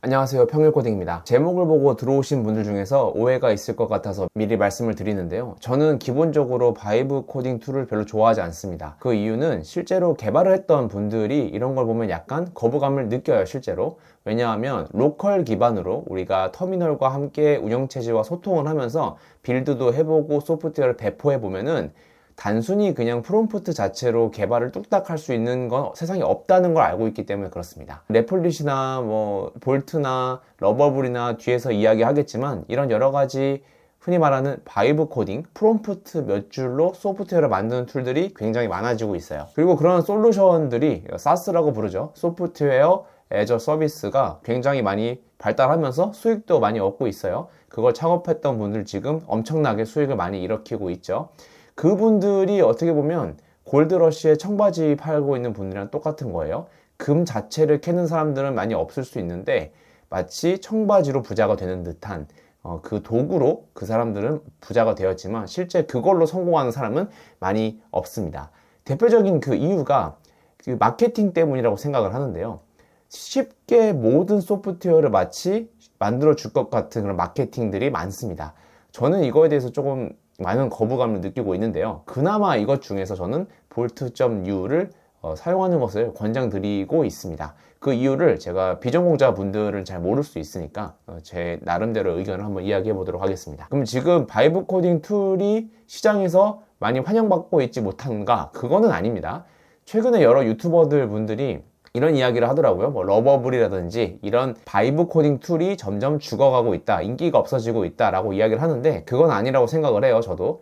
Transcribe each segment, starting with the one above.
안녕하세요, 평일코딩입니다. 제목을 보고 들어오신 분들 중에서 오해가 있을 것 같아서 미리 말씀을 드리는데요. 저는 기본적으로 바이브 코딩 툴을 별로 좋아하지 않습니다. 그 이유는 실제로 개발을 했던 분들이 이런 걸 보면 약간 거부감을 느껴요, 실제로. 왜냐하면 로컬 기반으로 우리가 터미널과 함께 운영체제와 소통을 하면서 빌드도 해보고 소프트웨어를 배포해보면은 단순히 그냥 프롬프트 자체로 개발을 뚝딱 할 수 있는 건 세상에 없다는 걸 알고 있기 때문에 그렇습니다. 레플릿이나 뭐 볼트나 러버블이나 뒤에서 이야기하겠지만 이런 여러 가지 흔히 말하는 바이브 코딩, 프롬프트 몇 줄로 소프트웨어를 만드는 툴들이 굉장히 많아지고 있어요. 그리고 그런 솔루션들이 SaaS라고 부르죠. 소프트웨어 애저 서비스가 굉장히 많이 발달하면서 수익도 많이 얻고 있어요. 그걸 창업했던 분들 지금 엄청나게 수익을 많이 일으키고 있죠. 그분들이 어떻게 보면 골드러시에 청바지 팔고 있는 분들이랑 똑같은 거예요. 금 자체를 캐는 사람들은 많이 없을 수 있는데 마치 청바지로 부자가 되는 듯한 그 도구로 그 사람들은 부자가 되었지만 실제 그걸로 성공하는 사람은 많이 없습니다. 대표적인 그 이유가 그 마케팅 때문이라고 생각을 하는데요. 쉽게 모든 소프트웨어를 마치 만들어 줄 것 같은 그런 마케팅들이 많습니다. 저는 이거에 대해서 조금 많은 거부감을 느끼고 있는데요. 그나마 이것 중에서 저는 bolt.u를 사용하는 것을 권장드리고 있습니다. 그 이유를 제가 비전공자 분들은 잘 모를 수 있으니까 제 나름대로 의견을 한번 이야기해 보도록 하겠습니다. 그럼 지금 바이브 코딩 툴이 시장에서 많이 환영받고 있지 못한가? 그거는 아닙니다. 최근에 여러 유튜버들 분들이 이런 이야기를 하더라고요. 뭐 러버블이라든지 이런 바이브 코딩 툴이 점점 죽어가고 있다, 인기가 없어지고 있다라고 이야기를 하는데 그건 아니라고 생각을 해요. 저도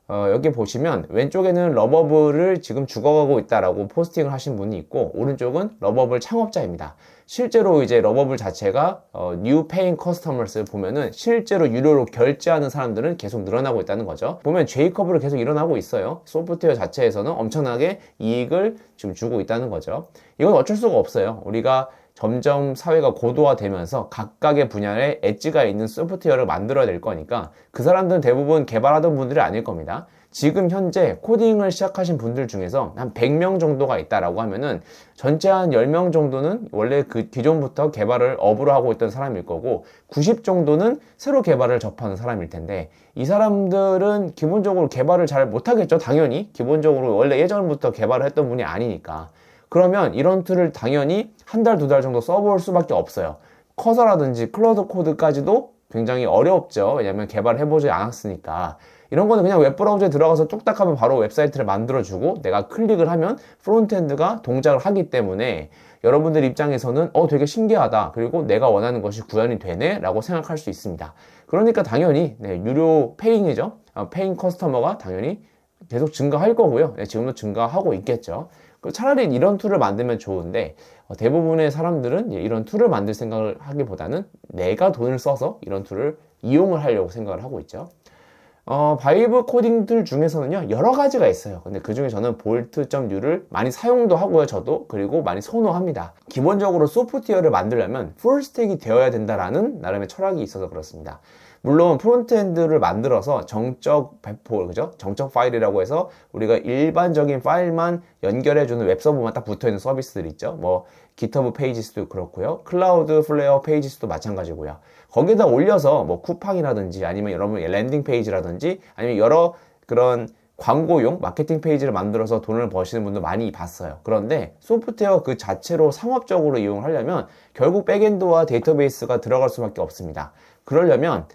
여기 보시면 왼쪽에는 러버블을 지금 죽어가고 있다라고 포스팅을 하신 분이 있고 오른쪽은 러버블 창업자입니다. 실제로 이제 러버블 자체가 new paying customers를 보면은 실제로 유료로 결제하는 사람들은 계속 늘어나고 있다는 거죠. 보면 제이커브를 계속 일어나고 있어요. 소프트웨어 자체에서는 엄청나게 이익을 지금 주고 있다는 거죠. 이건 어쩔 수가 없어요. 우리가 점점 사회가 고도화되면서 각각의 분야에 엣지가 있는 소프트웨어를 만들어야 될 거니까 그 사람들은 대부분 개발하던 분들이 아닐 겁니다. 지금 현재 코딩을 시작하신 분들 중에서 한 100명 정도가 있다라고 하면은 전체 한 10명 정도는 원래 그 기존부터 개발을 업으로 하고 있던 사람일 거고 90 정도는 새로 개발을 접하는 사람일 텐데 이 사람들은 기본적으로 개발을 잘 못하겠죠. 당연히 기본적으로 원래 예전부터 개발을 했던 분이 아니니까. 그러면 이런 툴을 당연히 한 달, 두 달 정도 써볼 수밖에 없어요. 커서라든지 클로드 코드까지도 굉장히 어렵죠. 왜냐면 개발을 해보지 않았으니까. 이런 거는 그냥 웹브라우저에 들어가서 뚝딱 하면 바로 웹사이트를 만들어주고 내가 클릭을 하면 프론트엔드가 동작을 하기 때문에 여러분들 입장에서는 되게 신기하다. 그리고 내가 원하는 것이 구현이 되네? 라고 생각할 수 있습니다. 그러니까 당연히 유료 페잉이죠. 페잉 커스터머가 당연히 계속 증가할 거고요. 지금도 증가하고 있겠죠. 차라리 이런 툴을 만들면 좋은데 대부분의 사람들은 이런 툴을 만들 생각을 하기보다는 내가 돈을 써서 이런 툴을 이용을 하려고 생각을 하고 있죠. 바이브 코딩들 중에서는요 여러 가지가 있어요. 근데 그 중에 저는 bolt.u를 많이 사용도 하고요. 저도 그리고 많이 선호합니다. 기본적으로 소프트웨어를 만들려면 풀스택이 되어야 된다라는 나름의 철학이 있어서 그렇습니다. 물론 프론트엔드를 만들어서 정적 배포, 그죠? 정적 파일이라고 해서 우리가 일반적인 파일만 연결해주는 웹서버만 딱 붙어있는 서비스들 있죠. 뭐 GitHub 페이지스도 그렇고요. 클라우드 플레어 페이지스도 마찬가지고요. 거기다 올려서 뭐 쿠팡이라든지 아니면 여러분 랜딩 페이지라든지 아니면 여러 그런 광고용 마케팅 페이지를 만들어서 돈을 버시는 분도 많이 봤어요. 그런데 소프트웨어 그 자체로 상업적으로 이용을 하려면 결국 백엔드와 데이터베이스가 들어갈 수밖에 없습니다. 그러려면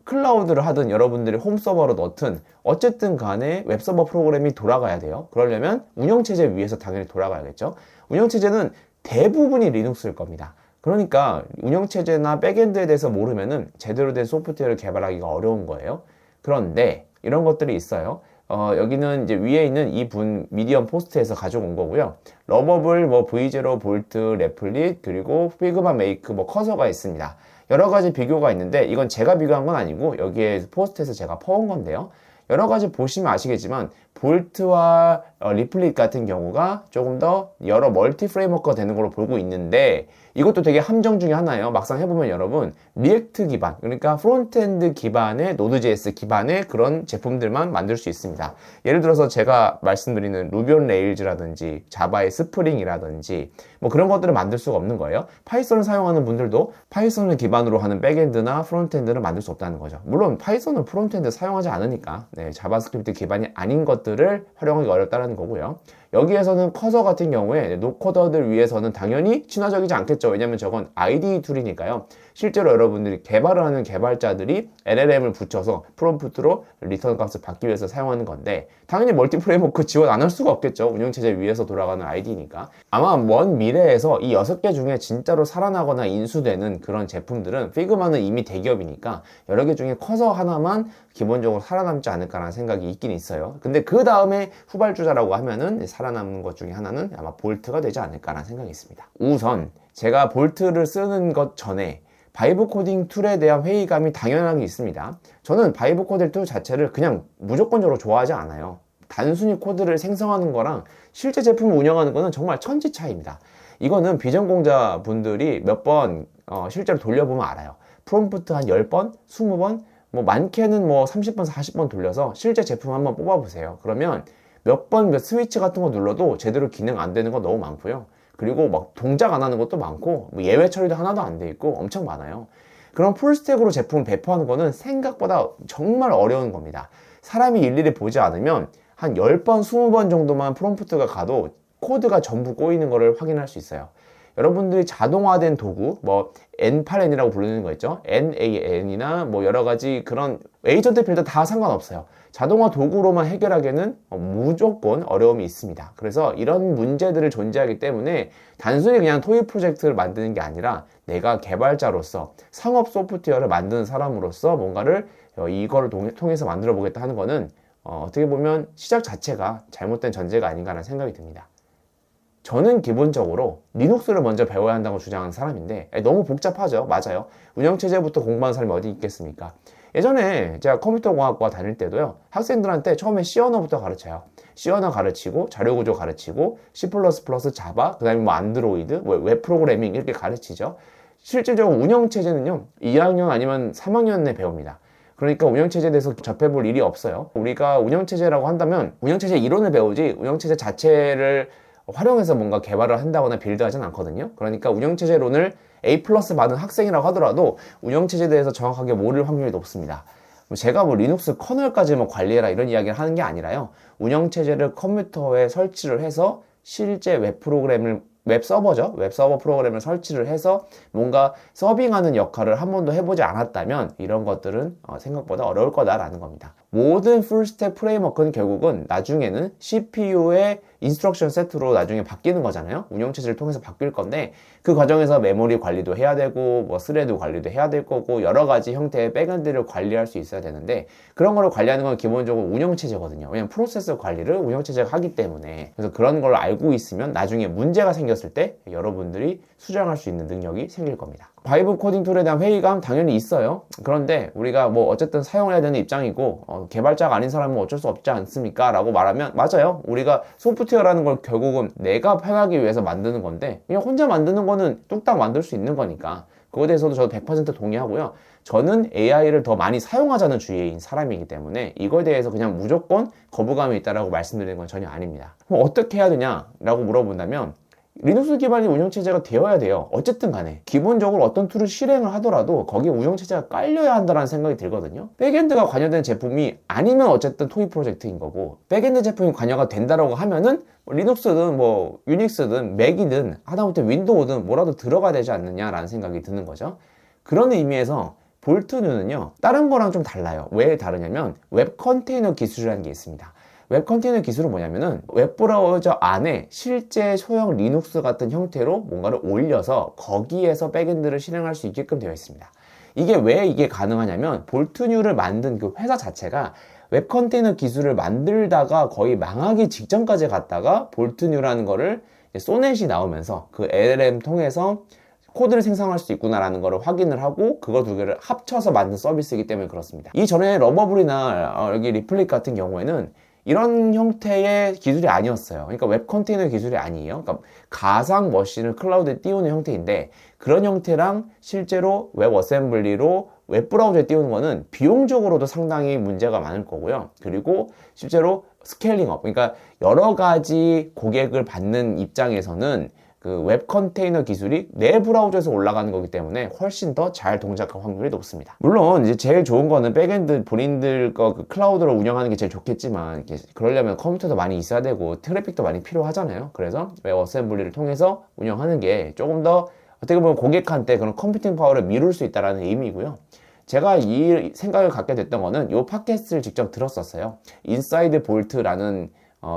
클라우드를 하든 여러분들이 홈서버로 넣든 어쨌든 간에 웹서버 프로그램이 돌아가야 돼요. 그러려면 운영체제 위에서 당연히 돌아가야겠죠. 운영체제는 대부분이 리눅스일 겁니다. 그러니까 운영체제나 백엔드에 대해서 모르면은 제대로 된 소프트웨어를 개발하기가 어려운 거예요. 그런데 이런 것들이 있어요. 여기는 이제 위에 있는 이 분 미디엄 포스트에서 가져온 거고요. 러버블, 뭐 V0, 볼트, 레플릿, 그리고 피그마 메이크, 뭐 커서가 있습니다. 여러 가지 비교가 있는데 이건 제가 비교한 건 아니고 여기에 포스트에서 제가 퍼온 건데요. 여러 가지 보시면 아시겠지만 볼트와 리플릿 같은 경우가 조금 더 여러 멀티 프레임워크가 되는 걸로 보고 있는데 이것도 되게 함정 중에 하나예요. 막상 해보면 여러분 리액트 기반, 그러니까 프론트엔드 기반의 노드.js 기반의 그런 제품들만 만들 수 있습니다. 예를 들어서 제가 말씀드리는 루비 온 레일즈라든지 자바의 스프링이라든지 뭐 그런 것들을 만들 수가 없는 거예요. 파이썬을 사용하는 분들도 파이썬을 기반으로 하는 백엔드나 프론트엔드를 만들 수 없다는 거죠. 물론 파이썬은 프론트엔드 사용하지 않으니까 자바스크립트 기반이 아닌 것들을 활용하기 어렵다는 거고요. 여기에서는 커서 같은 경우에 노코더들 위해서는 당연히 친화적이지 않겠죠. 왜냐면 저건 IDE 툴이니까요. 실제로 여러분들이 개발을 하는 개발자들이 LLM을 붙여서 프롬프트로 리턴 값을 받기 위해서 사용하는 건데 당연히 멀티 프레임워크 지원 안 할 수가 없겠죠. 운영체제 위에서 돌아가는 IDE니까. 아마 먼 미래에서 이 6개 중에 진짜로 살아나거나 인수되는 그런 제품들은 피그마는 이미 대기업이니까 여러 개 중에 커서 하나만 기본적으로 살아남지 않을까라는 생각이 있긴 있어요. 근데 그 다음에 후발주자라고 하면은 살아남는 것 중에 하나는 아마 볼트가 되지 않을까라는 생각이 있습니다. 우선 제가 볼트를 쓰는 것 전에 바이브 코딩 툴에 대한 회의감이 당연하게 있습니다. 저는 바이브 코딩 툴 자체를 그냥 무조건적으로 좋아하지 않아요. 단순히 코드를 생성하는 거랑 실제 제품을 운영하는 거는 정말 천지 차이입니다. 이거는 비전공자 분들이 몇 번 실제로 돌려보면 알아요. 프롬프트 한 10번, 20번, 뭐 많게는 뭐 30번, 40번 돌려서 실제 제품 한번 뽑아보세요. 그러면 몇 스위치 같은 거 눌러도 제대로 기능 안 되는 거 너무 많고요. 그리고 막 동작 안 하는 것도 많고 뭐 예외 처리도 하나도 안 돼 있고 엄청 많아요. 그럼 풀스택으로 제품을 배포하는 거는 생각보다 정말 어려운 겁니다. 사람이 일일이 보지 않으면 한 10번, 20번 정도만 프롬프트가 가도 코드가 전부 꼬이는 거를 확인할 수 있어요. 여러분들이 자동화된 도구, 뭐 N8N이라고 부르는 거 있죠? NAN이나 뭐 여러 가지 그런 에이전트 필드 다 상관없어요. 자동화 도구로만 해결하기에는 무조건 어려움이 있습니다. 그래서 이런 문제들을 존재하기 때문에 단순히 그냥 토익 프로젝트를 만드는 게 아니라 내가 개발자로서 상업 소프트웨어를 만드는 사람으로서 뭔가를 이거를 통해서 만들어 보겠다 하는 거는 어떻게 보면 시작 자체가 잘못된 전제가 아닌가라는 생각이 듭니다. 저는 기본적으로 리눅스를 먼저 배워야 한다고 주장하는 사람인데 너무 복잡하죠. 맞아요. 운영체제부터 공부하는 사람이 어디 있겠습니까? 예전에 제가 컴퓨터공학과 다닐 때도요. 학생들한테 처음에 C 언어부터 가르쳐요. C 언어 가르치고 자료구조 가르치고 C++, 자바, 그 다음에 뭐 안드로이드, 웹 프로그래밍 이렇게 가르치죠. 실질적으로 운영체제는요. 2학년 아니면 3학년 내 배웁니다. 그러니까 운영체제에 대해서 접해볼 일이 없어요. 우리가 운영체제라고 한다면 운영체제 이론을 배우지 운영체제 자체를 활용해서 뭔가 개발을 한다거나 빌드하진 않거든요. 그러니까 운영체제론을 A+ 받은 학생이라고 하더라도 운영체제에 대해서 정확하게 모를 확률이 높습니다. 제가 뭐 리눅스 커널까지 뭐 관리해라 이런 이야기를 하는 게 아니라요. 운영체제를 컴퓨터에 설치를 해서 실제 웹 프로그램을 웹 서버죠. 웹 서버 프로그램을 설치를 해서 뭔가 서빙하는 역할을 한 번도 해보지 않았다면 이런 것들은 생각보다 어려울 거다라는 겁니다. 모든 풀스택 프레임워크는 결국은 나중에는 CPU의 인스트럭션 세트로 나중에 바뀌는 거잖아요. 운영체제를 통해서 바뀔 건데 그 과정에서 메모리 관리도 해야 되고 뭐 스레드 관리도 해야 될 거고 여러 가지 형태의 백엔드를 관리할 수 있어야 되는데 그런 거를 관리하는 건 기본적으로 운영체제거든요. 왜냐면 프로세서 관리를 운영체제가 하기 때문에 그래서 그런 걸 알고 있으면 나중에 문제가 생겼을 때 여러분들이 수정할 수 있는 능력이 생길 겁니다. 바이브 코딩 툴에 대한 회의감 당연히 있어요. 그런데 우리가 뭐 어쨌든 사용해야 되는 입장이고 개발자가 아닌 사람은 어쩔 수 없지 않습니까? 라고 말하면 맞아요. 우리가 소프트웨어라는 걸 결국은 내가 편하기 위해서 만드는 건데 그냥 혼자 만드는 거는 뚝딱 만들 수 있는 거니까 그거에 대해서도 저도 100% 동의하고요. 저는 AI를 더 많이 사용하자는 주의인 사람이기 때문에 이거에 대해서 그냥 무조건 거부감이 있다라고 말씀드리는 건 전혀 아닙니다. 그럼 어떻게 해야 되냐라고 물어본다면 리눅스 기반의 운영체제가 되어야 돼요. 어쨌든 간에 기본적으로 어떤 툴을 실행을 하더라도 거기에 운영체제가 깔려야 한다는 생각이 들거든요. 백엔드가 관여된 제품이 아니면 어쨌든 토이 프로젝트인 거고 백엔드 제품이 관여가 된다라고 하면은 리눅스든 뭐 유닉스든 맥이든 하다못해 윈도우든 뭐라도 들어가야 되지 않느냐라는 생각이 드는 거죠. 그런 의미에서 볼트뉴는요 다른 거랑 좀 달라요. 왜 다르냐면 웹 컨테이너 기술이라는 게 있습니다. 웹 컨테이너 기술은 뭐냐면은 웹브라우저 안에 실제 소형 리눅스 같은 형태로 뭔가를 올려서 거기에서 백엔드를 실행할 수 있게끔 되어 있습니다. 이게 왜 이게 가능하냐면 볼트뉴를 만든 그 회사 자체가 웹 컨테이너 기술을 만들다가 거의 망하기 직전까지 갔다가 볼트뉴라는 거를 소넷이 나오면서 그 LLM 통해서 코드를 생성할 수 있구나라는 걸 확인을 하고 그거 두 개를 합쳐서 만든 서비스이기 때문에 그렇습니다. 이전에 러버블이나 여기 리플릭 같은 경우에는 이런 형태의 기술이 아니었어요. 그러니까 웹 컨테이너 기술이 아니에요. 그러니까 가상 머신을 클라우드에 띄우는 형태인데, 그런 형태랑 실제로 웹 어셈블리로 웹 브라우저에 띄우는 거는 비용적으로도 상당히 문제가 많을 거고요. 그리고 실제로 스케일링업, 그러니까 여러 가지 고객을 받는 입장에서는 그 웹 컨테이너 기술이 내 브라우저에서 올라가는 거기 때문에 훨씬 더 잘 동작할 확률이 높습니다. 물론 이제 제일 좋은 거는 백엔드 본인들 거 그 클라우드로 운영하는 게 제일 좋겠지만, 그러려면 컴퓨터도 많이 있어야 되고 트래픽도 많이 필요하잖아요. 그래서 웹 어셈블리를 통해서 운영하는 게 조금 더 어떻게 보면 고객한테 그런 컴퓨팅 파워를 미룰 수 있다는 의미고요. 제가 이 생각을 갖게 됐던 거는 이 팟캐스트를 직접 들었었어요. 인사이드 볼트라는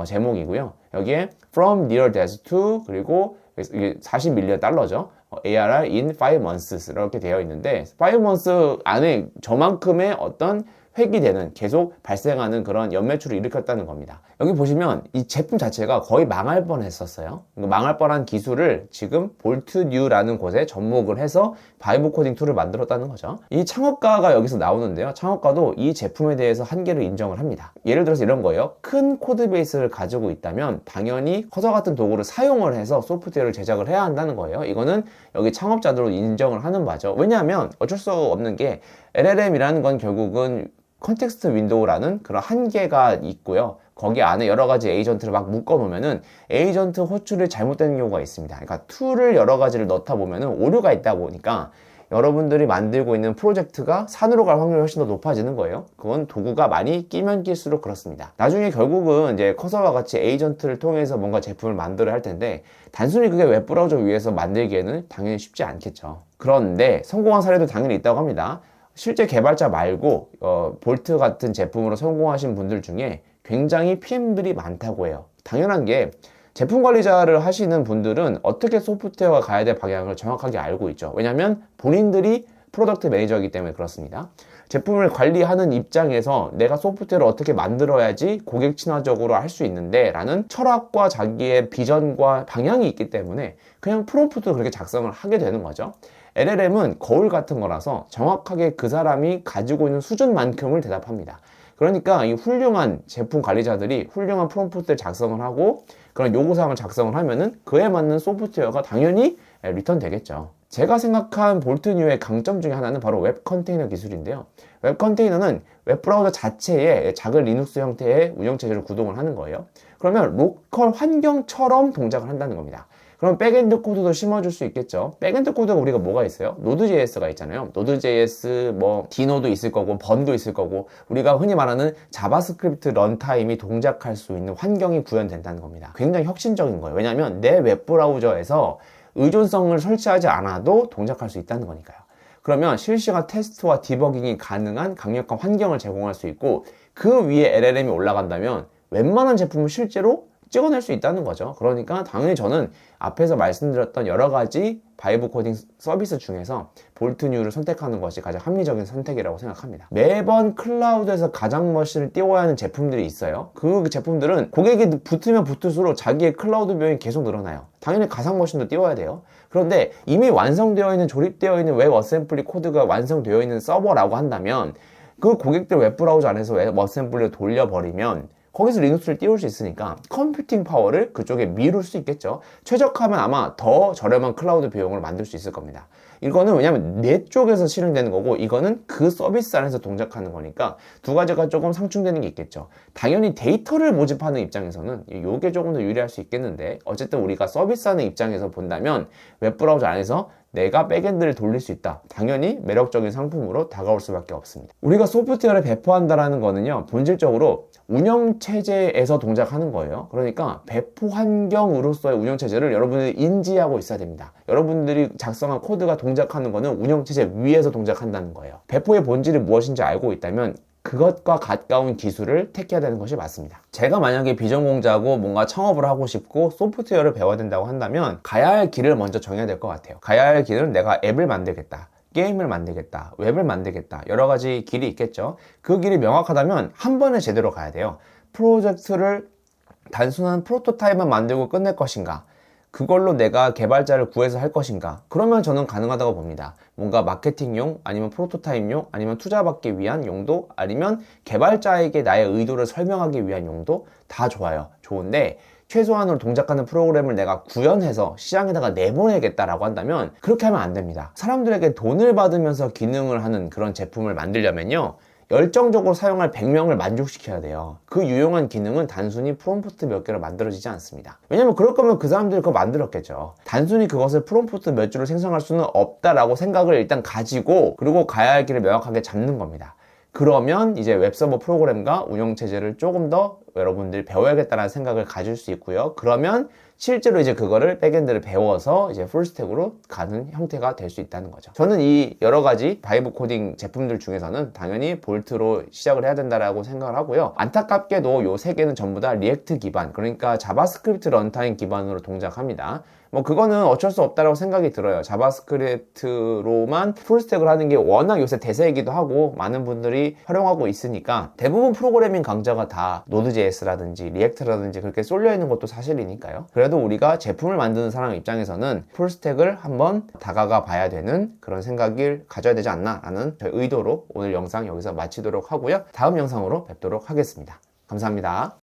제목이고요. 여기에 From Near Death to, 그리고 이게 40밀리언 달러죠. ARR in 5 months 이렇게 되어 있는데, 5 months 안에 저만큼의 어떤 회귀되는, 계속 발생하는 그런 연매출을 일으켰다는 겁니다. 여기 보시면 이 제품 자체가 거의 망할 뻔했었어요. 망할 뻔한 기술을 지금 볼트뉴라는 곳에 접목을 해서 바이브 코딩 툴을 만들었다는 거죠. 이 창업가가 여기서 나오는데요. 창업가도 이 제품에 대해서 한계를 인정을 합니다. 예를 들어서 이런 거예요. 큰 코드 베이스를 가지고 있다면 당연히 커서 같은 도구를 사용을 해서 소프트웨어를 제작을 해야 한다는 거예요. 이거는 여기 창업자들로 인정을 하는 바죠. 왜냐하면 어쩔 수 없는 게, LLM이라는 건 결국은 컨텍스트 윈도우라는 그런 한계가 있고요. 거기 안에 여러 가지 에이전트를 막 묶어 놓으면은 에이전트 호출이 잘못되는 경우가 있습니다. 그러니까 툴을 여러 가지를 넣다 보면은 오류가 있다 보니까 여러분들이 만들고 있는 프로젝트가 산으로 갈 확률이 훨씬 더 높아지는 거예요. 그건 도구가 많이 끼면 낄수록 그렇습니다. 나중에 결국은 이제 커서와 같이 에이전트를 통해서 뭔가 제품을 만들어야 할 텐데, 단순히 그게 웹브라우저 위에서 만들기에는 당연히 쉽지 않겠죠. 그런데 성공한 사례도 당연히 있다고 합니다. 실제 개발자 말고 볼트 같은 제품으로 성공하신 분들 중에 굉장히 PM들이 많다고 해요. 당연한 게, 제품 관리자를 하시는 분들은 어떻게 소프트웨어가 가야 될 방향을 정확하게 알고 있죠. 왜냐하면 본인들이 프로덕트 매니저이기 때문에 그렇습니다. 제품을 관리하는 입장에서 내가 소프트웨어를 어떻게 만들어야지 고객 친화적으로 할 수 있는데 라는 철학과 자기의 비전과 방향이 있기 때문에 그냥 프롬프트 그렇게 작성을 하게 되는 거죠. LLM은 거울 같은 거라서 정확하게 그 사람이 가지고 있는 수준만큼을 대답합니다. 그러니까 이 훌륭한 제품 관리자들이 훌륭한 프롬프트를 작성을 하고 그런 요구사항을 작성을 하면은 그에 맞는 소프트웨어가 당연히 리턴 되겠죠. 제가 생각한 볼트뉴의 강점 중에 하나는 바로 웹 컨테이너 기술인데요. 웹 컨테이너는 웹 브라우저 자체에 작은 리눅스 형태의 운영체제를 구동을 하는 거예요. 그러면 로컬 환경처럼 동작을 한다는 겁니다. 그럼 백엔드 코드도 심어줄 수 있겠죠. 백엔드 코드가 우리가 뭐가 있어요? 노드.js가 있잖아요. 노드.js, 디노도 있을 거고, 번도 있을 거고, 우리가 흔히 말하는 자바스크립트 런타임이 동작할 수 있는 환경이 구현된다는 겁니다. 굉장히 혁신적인 거예요. 왜냐하면 내 웹브라우저에서 의존성을 설치하지 않아도 동작할 수 있다는 거니까요. 그러면 실시간 테스트와 디버깅이 가능한 강력한 환경을 제공할 수 있고, 그 위에 LLM이 올라간다면 웬만한 제품을 실제로 찍어낼 수 있다는 거죠. 그러니까 당연히 저는 앞에서 말씀드렸던 여러 가지 바이브 코딩 서비스 중에서 볼트뉴를 선택하는 것이 가장 합리적인 선택이라고 생각합니다. 매번 클라우드에서 가상 머신을 띄워야 하는 제품들이 있어요. 그 제품들은 고객이 붙으면 붙을수록 자기의 클라우드 비용이 계속 늘어나요. 당연히 가상 머신도 띄워야 돼요. 그런데 이미 완성되어 있는, 조립되어 있는 웹 어셈블리 코드가 완성되어 있는 서버라고 한다면, 그 고객들 웹브라우저 안에서 웹 어셈블리를 돌려버리면 거기서 리눅스를 띄울 수 있으니까 컴퓨팅 파워를 그쪽에 미룰 수 있겠죠. 최적화하면 아마 더 저렴한 클라우드 비용을 만들 수 있을 겁니다. 이거는 왜냐면 내 쪽에서 실행되는 거고, 이거는 그 서비스 안에서 동작하는 거니까 두 가지가 조금 상충되는 게 있겠죠. 당연히 데이터를 모집하는 입장에서는 이게 조금 더 유리할 수 있겠는데, 어쨌든 우리가 서비스하는 입장에서 본다면 웹브라우저 안에서 내가 백엔드를 돌릴 수 있다. 당연히 매력적인 상품으로 다가올 수밖에 없습니다. 우리가 소프트웨어를 배포한다라는 거는요, 본질적으로 운영체제에서 동작하는 거예요. 그러니까 배포 환경으로서의 운영체제를 여러분들이 인지하고 있어야 됩니다. 여러분들이 작성한 코드가 동작하는 거는 운영체제 위에서 동작한다는 거예요. 배포의 본질이 무엇인지 알고 있다면 그것과 가까운 기술을 택해야 되는 것이 맞습니다. 제가 만약에 비전공자고 뭔가 창업을 하고 싶고 소프트웨어를 배워야 된다고 한다면 가야 할 길을 먼저 정해야 될 것 같아요. 가야 할 길은 내가 앱을 만들겠다, 게임을 만들겠다, 웹을 만들겠다, 여러 가지 길이 있겠죠. 그 길이 명확하다면 한 번에 제대로 가야 돼요. 프로젝트를 단순한 프로토타입만 만들고 끝낼 것인가, 그걸로 내가 개발자를 구해서 할 것인가? 그러면 저는 가능하다고 봅니다. 뭔가 마케팅용, 아니면 프로토타입용, 아니면 투자받기 위한 용도, 아니면 개발자에게 나의 의도를 설명하기 위한 용도 다 좋아요. 좋은데 최소한으로 동작하는 프로그램을 내가 구현해서 시장에다가 내보내겠다라고 한다면 그렇게 하면 안 됩니다. 사람들에게 돈을 받으면서 기능을 하는 그런 제품을 만들려면요, 열정적으로 사용할 100명을 만족시켜야 돼요. 그 유용한 기능은 단순히 프롬프트 몇 개로 만들어지지 않습니다. 왜냐면 그럴 거면 그 사람들이 그거 만들었겠죠. 단순히 그것을 프롬프트 몇 줄로 생성할 수는 없다라고 생각을 일단 가지고, 그리고 가야 할 길을 명확하게 잡는 겁니다. 그러면 이제 웹서버 프로그램과 운영체제를 조금 더 여러분들이 배워야겠다는 생각을 가질 수 있고요. 그러면 실제로 이제 그거를 백엔드를 배워서 이제 풀스택으로 가는 형태가 될 수 있다는 거죠. 저는 이 여러 가지 바이브 코딩 제품들 중에서는 당연히 볼트로 시작을 해야 된다라고 생각을 하고요. 안타깝게도 요 세 개는 전부 다 리액트 기반, 그러니까 자바스크립트 런타임 기반으로 동작합니다. 뭐 그거는 어쩔 수 없다라고 생각이 들어요. 자바스크립트로만 풀스택을 하는 게 워낙 요새 대세이기도 하고 많은 분들이 활용하고 있으니까, 대부분 프로그래밍 강좌가 다 노드.js라든지 리액트라든지 그렇게 쏠려 있는 것도 사실이니까요. 그래도 우리가 제품을 만드는 사람 입장에서는 풀스택을 한번 다가가 봐야 되는 그런 생각을 가져야 되지 않나 라는 저의 의도로 오늘 영상 여기서 마치도록 하고요. 다음 영상으로 뵙도록 하겠습니다. 감사합니다.